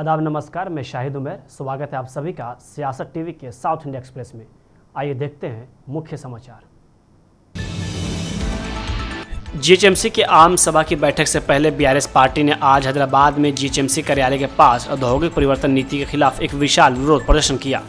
आदाब नमस्कार, मैं शाहिद उमर। स्वागत है आप सभी का सियासत टीवी के साउथ इंडिया एक्सप्रेस में। आइए देखते हैं मुख्य समाचार। जीएचएमसी की आम सभा की बैठक से पहले बीआरएस पार्टी ने आज हैदराबाद में जीएचएमसी कार्यालय के पास औद्योगिक परिवर्तन नीति के खिलाफ एक विशाल विरोध प्रदर्शन किया।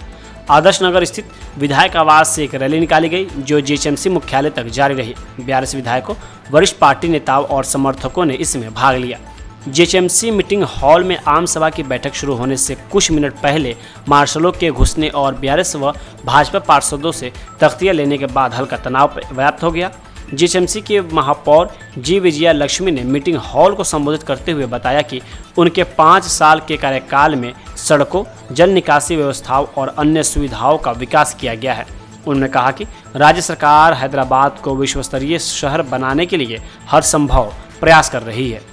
आदर्श नगर स्थित विधायक आवास से एक रैली निकाली गई जो जीएचएमसी मुख्यालय तक जारी रही। बीआरएस विधायकों, वरिष्ठ पार्टी नेताओं और समर्थकों ने इसमें भाग लिया। जीएचएमसी मीटिंग हॉल में आम सभा की बैठक शुरू होने से कुछ मिनट पहले मार्शलों के घुसने और बीआरएस व भाजपा पार्षदों से तख्तियां लेने के बाद हल्का तनाव व्याप्त हो गया। जीएचएमसी के महापौर जी विजया लक्ष्मी ने मीटिंग हॉल को संबोधित करते हुए बताया कि उनके 5 साल के कार्यकाल में सड़कों, जल निकासी व्यवस्थाओं और अन्य सुविधाओं का विकास किया गया है। उन्होंने कहा कि राज्य सरकार हैदराबाद को विश्वस्तरीय शहर बनाने के लिए हर संभव प्रयास कर रही है।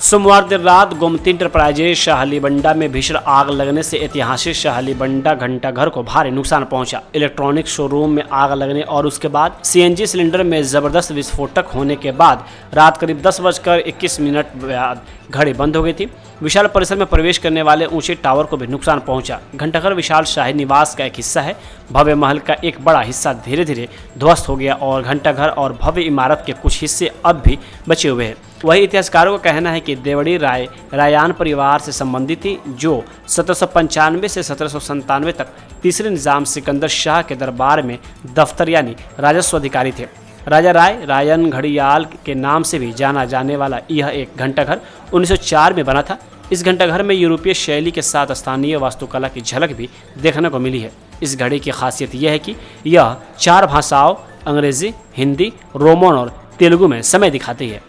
सोमवार देर रात गोमती इंटरप्राइजेज शाहलीबंडा में भीषण आग लगने से ऐतिहासिक शाहलीबंडा घंटाघर को भारी नुकसान पहुंचा। इलेक्ट्रॉनिक शोरूम में आग लगने और उसके बाद सीएनजी सिलेंडर में जबरदस्त विस्फोटक होने के बाद रात करीब 10:21 बाद घड़ी बंद हो गई थी। विशाल परिसर में प्रवेश करने वाले ऊंचे टावर को भी नुकसान पहुंचा। घंटाघर विशाल शाही निवास का एक हिस्सा है। भव्य महल का एक बड़ा हिस्सा धीरे धीरे ध्वस्त हो गया और घंटाघर और भव्य इमारत के कुछ हिस्से अब भी बचे हुए हैं। वही इतिहासकारों का कहना है कि देवड़ी राय रायान परिवार से संबंधित थी, जो 1795 से 1797 तक तीसरे निजाम सिकंदर शाह के दरबार में दफ्तर यानी राजस्व अधिकारी थे। राजा राय रायन घड़ियाल के नाम से भी जाना जाने वाला यह एक घंटाघर 1904 में बना था। इस घंटाघर में यूरोपीय शैली के साथ स्थानीय वास्तुकला की झलक भी देखने को मिली है। इस घड़ी की खासियत यह है कि यह 4 भाषाओं अंग्रेजी, हिंदी, रोमन और तेलुगु में समय दिखाती है।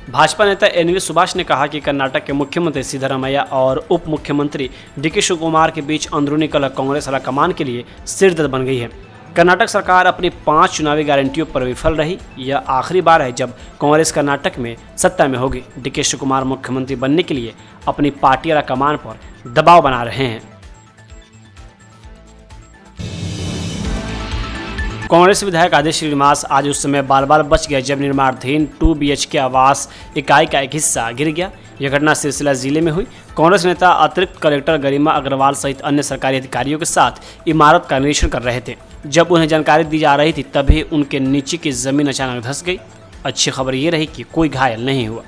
भाजपा नेता एनवी सुभाष ने कहा कि कर्नाटक के मुख्यमंत्री सिद्धरामैया और उप मुख्यमंत्री डीके शिवकुमार के बीच अंदरूनी कलह कांग्रेस आलाकमान के लिए सिरदर्द बन गई है। कर्नाटक सरकार अपनी 5 चुनावी गारंटियों पर विफल रही। यह आखिरी बार है जब कांग्रेस कर्नाटक में सत्ता में होगी। डीके शिवकुमार मुख्यमंत्री बनने के लिए अपनी पार्टी आलाकमान पर दबाव बना रहे हैं। कांग्रेस विधायक आदेश श्रीनिवास आज उस समय बाल बाल बच गए जब निर्माणाधीन 2 BHK आवास इकाई का एक हिस्सा गिर गया। यह घटना सिलसिला जिले में हुई। कांग्रेस नेता अतिरिक्त कलेक्टर गरिमा अग्रवाल सहित अन्य सरकारी अधिकारियों के साथ इमारत का निरीक्षण कर रहे थे। जब उन्हें जानकारी दी जा रही थी तभी उनके नीचे की जमीन अचानक धंस गई। अच्छी खबर ये रही कि कोई घायल नहीं हुआ।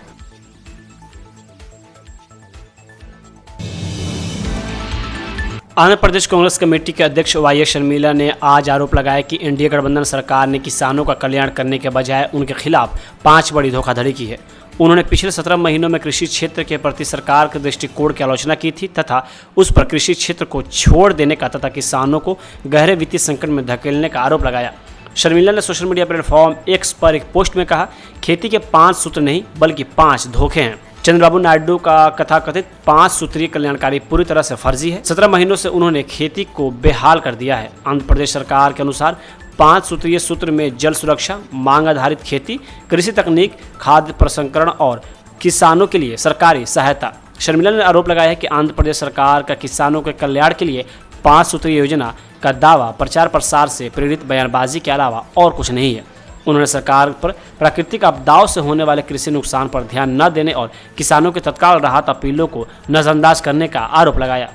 आंध्र प्रदेश कांग्रेस कमेटी के अध्यक्ष YS शर्मिला ने आज आरोप लगाया कि एनडीए गठबंधन सरकार ने किसानों का कल्याण करने के बजाय उनके खिलाफ 5 बड़ी धोखाधड़ी की है। उन्होंने पिछले 17 महीनों में कृषि क्षेत्र के प्रति सरकार के दृष्टिकोण की आलोचना की थी तथा उस पर कृषि क्षेत्र को छोड़ देने का तथा किसानों को गहरे वित्तीय संकट में धकेलने का आरोप लगाया। शर्मिला ने सोशल मीडिया प्लेटफॉर्म X पर एक पोस्ट में कहा, खेती के 5 सूत्र नहीं बल्कि 5 धोखे हैं। चंद्रबाबू नायडू का कथाकथित 5 सूत्रीय कल्याणकारी पूरी तरह से फर्जी है। 17 महीनों से उन्होंने खेती को बेहाल कर दिया है। आंध्र प्रदेश सरकार के अनुसार 5 सूत्रीय सूत्र में जल सुरक्षा, मांग आधारित खेती, कृषि तकनीक, खाद्य प्रसंस्करण और किसानों के लिए सरकारी सहायता। शर्मिला ने आरोप लगाया है कि आंध्र प्रदेश सरकार का किसानों के कल्याण के लिए 5 सूत्रीय योजना का दावा प्रचार प्रसार से प्रेरित बयानबाजी के अलावा और कुछ नहीं है। उन्होंने सरकार पर प्राकृतिक आपदाओं से होने वाले कृषि नुकसान पर ध्यान न देने और किसानों के तत्काल राहत अपीलों को नजरअंदाज करने का आरोप लगाया।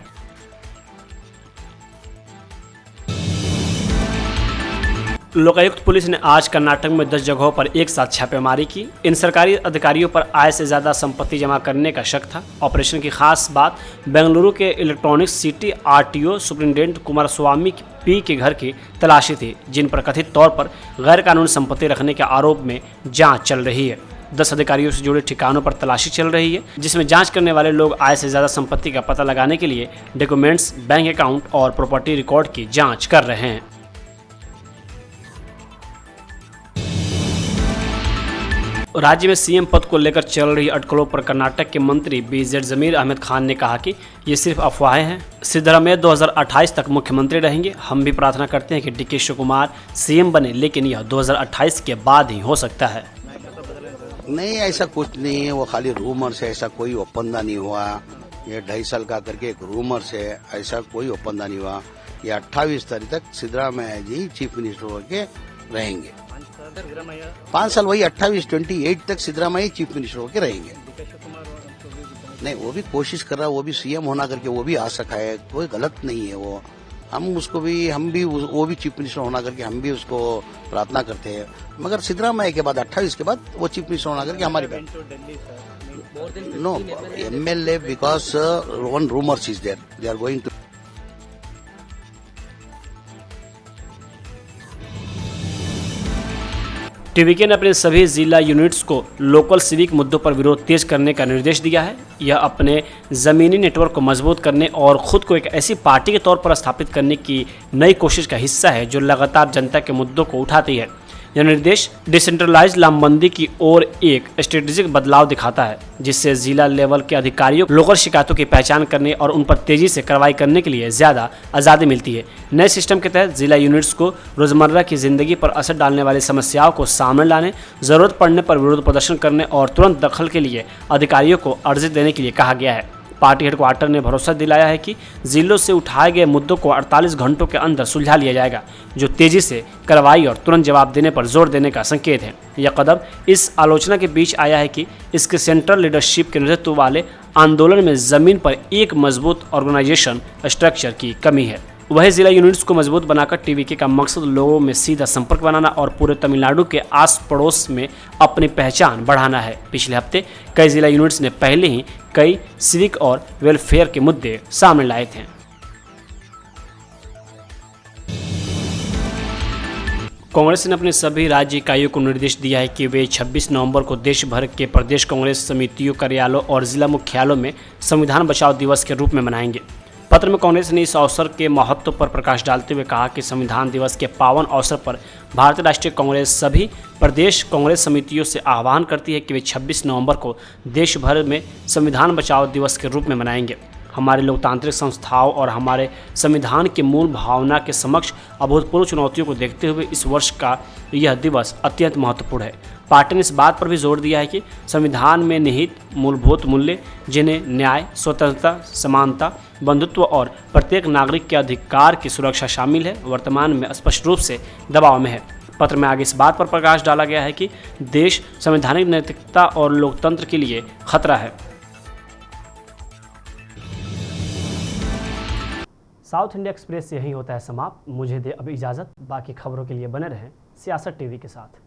लोकायुक्त पुलिस ने आज कर्नाटक में 10 जगहों पर एक साथ छापेमारी की। इन सरकारी अधिकारियों पर आय से ज़्यादा संपत्ति जमा करने का शक था। ऑपरेशन की खास बात बेंगलुरु के electronics city RTO superintendent Kumaraswamy P के घर की तलाशी थी, जिन पर कथित तौर पर गैर कानूनी संपत्ति रखने के आरोप में जांच चल रही है। 10 अधिकारियों से जुड़े ठिकानों पर तलाशी चल रही है, जिसमें जांच करने वाले लोग आय से ज़्यादा संपत्ति का पता लगाने के लिए डॉक्यूमेंट्स, बैंक अकाउंट और प्रॉपर्टी रिकॉर्ड की जाँच कर रहे हैं। राज्य में सीएम पद को लेकर चल रही अटकलों पर कर्नाटक के मंत्री BZ जमीर अहमद खान ने कहा कि ये सिर्फ अफवाहें हैं। सिद्धरामैया 2028 तक मुख्यमंत्री रहेंगे। हम भी प्रार्थना करते हैं कि डीके शिवकुमार सीएम बने, लेकिन यह 2028 के बाद ही हो सकता है। नहीं, ऐसा कुछ नहीं है, वो खाली रूमर्स है, ऐसा कोई ओपंदा नहीं हुआ। ये 2.5 साल का करके एक रूमर्स है, ऐसा कोई ओपंदा नहीं हुआ। ये 28 तारीख तक सिद्धरामैया जी चीफ मिनिस्टर होकर रहेंगे। 5 साल वही 28 तक सिद्धरामैया चीफ मिनिस्टर होकर रहेंगे। नहीं, वो भी कोशिश कर रहा है, वो भी सीएम होना करके वो भी आ सका है, कोई गलत नहीं है वो। हम भी वो भी चीफ मिनिस्टर होना करके हम भी उसको प्रार्थना करते हैं, मगर सिद्धरामैया के बाद 28 के बाद वो चीफ मिनिस्टर होना करके हमारी बात। No MLA because one rumors is there, they are going to। TVK ने अपने सभी जिला यूनिट्स को लोकल सिविक मुद्दों पर विरोध तेज करने का निर्देश दिया है। यह अपने ज़मीनी नेटवर्क को मजबूत करने और खुद को एक ऐसी पार्टी के तौर पर स्थापित करने की नई कोशिश का हिस्सा है जो लगातार जनता के मुद्दों को उठाती है। यह निर्देश डिसेंट्रलाइज लामबंदी की ओर एक स्ट्रेटेजिक बदलाव दिखाता है, जिससे जिला लेवल के अधिकारियों को लोकल शिकायतों की पहचान करने और उन पर तेजी से कार्रवाई करने के लिए ज़्यादा आज़ादी मिलती है। नए सिस्टम के तहत जिला यूनिट्स को रोज़मर्रा की ज़िंदगी पर असर डालने वाली समस्याओं को सामने लाने, ज़रूरत पड़ने पर विरोध प्रदर्शन करने और तुरंत दखल के लिए अधिकारियों को अर्जी देने के लिए कहा गया है। पार्टी हेडक्वार्टर ने भरोसा दिलाया है कि जिलों से उठाए गए मुद्दों को 48 घंटों के अंदर सुलझा लिया जाएगा, जो तेजी से कार्रवाई और तुरंत जवाब देने पर जोर देने का संकेत है। यह कदम इस आलोचना के बीच आया है कि इसके सेंट्रल लीडरशिप के नेतृत्व वाले आंदोलन में ज़मीन पर एक मजबूत ऑर्गेनाइजेशन स्ट्रक्चर की कमी है। वही जिला यूनिट्स को मजबूत बनाकर टीवीके का मकसद लोगों में सीधा संपर्क बनाना और पूरे तमिलनाडु के आस पड़ोस में अपनी पहचान बढ़ाना है। पिछले हफ्ते कई जिला यूनिट्स ने पहले ही कई सिविक और वेलफेयर के मुद्दे सामने लाए थे। कांग्रेस ने अपने सभी राज्य इकाइयों को निर्देश दिया है कि वे 26 नवंबर को देश भर के प्रदेश कांग्रेस समितियों, कार्यालयों और जिला मुख्यालयों में संविधान बचाओ दिवस के रूप में मनाएंगे। पत्र में कांग्रेस ने इस अवसर के महत्व पर प्रकाश डालते हुए कहा कि संविधान दिवस के पावन अवसर पर भारतीय राष्ट्रीय कांग्रेस सभी प्रदेश कांग्रेस समितियों से आह्वान करती है कि वे 26 नवंबर को देश भर में संविधान बचाओ दिवस के रूप में मनाएंगे। हमारे लोकतांत्रिक संस्थाओं और हमारे संविधान की मूल भावना के समक्ष अभूतपूर्व चुनौतियों को देखते हुए इस वर्ष का यह दिवस अत्यंत महत्वपूर्ण है। पार्टी ने इस बात पर भी जोर दिया है कि संविधान में निहित मूलभूत मूल्य, जिन्हें न्याय, स्वतंत्रता, समानता, बंधुत्व और प्रत्येक नागरिक के अधिकार की सुरक्षा शामिल है, वर्तमान में स्पष्ट रूप से दबाव में है। पत्र में आगे इस बात पर प्रकाश डाला गया है कि देश संवैधानिक नैतिकता और लोकतंत्र के लिए खतरा है। साउथ इंडिया एक्सप्रेस यही होता है समाप्त। मुझे दे अब इजाज़त। बाकी खबरों के लिए बने रहें सियासत टीवी के साथ।